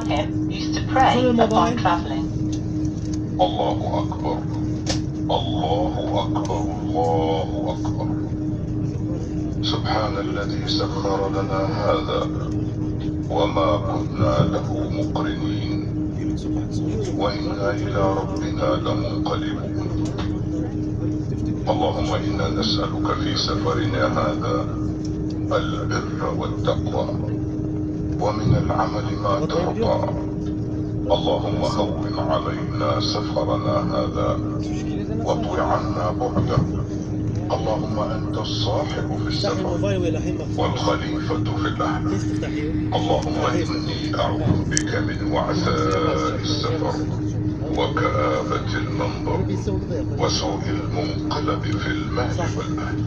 Ibrahim used to pray upon traveling. الله أكبر الله أكبر الله أكبر. سبحان الذي سخر لنا هذا وما كنا له مقرنين وإنا إلى ربنا لمنقلبون. اللهم إنا نسألك في سفرنا هذا البر والتقوى ومن العمل ما ترضى. اللهم هون علينا سفرنا هذا واطو عنا بعده. اللهم أنت الصاحب في السفر والخليفة في الأهل. اللهم إني أعوذ بك من وعثاء السفر وكآبة المنظر وسوء المنقلب في المال والأهل.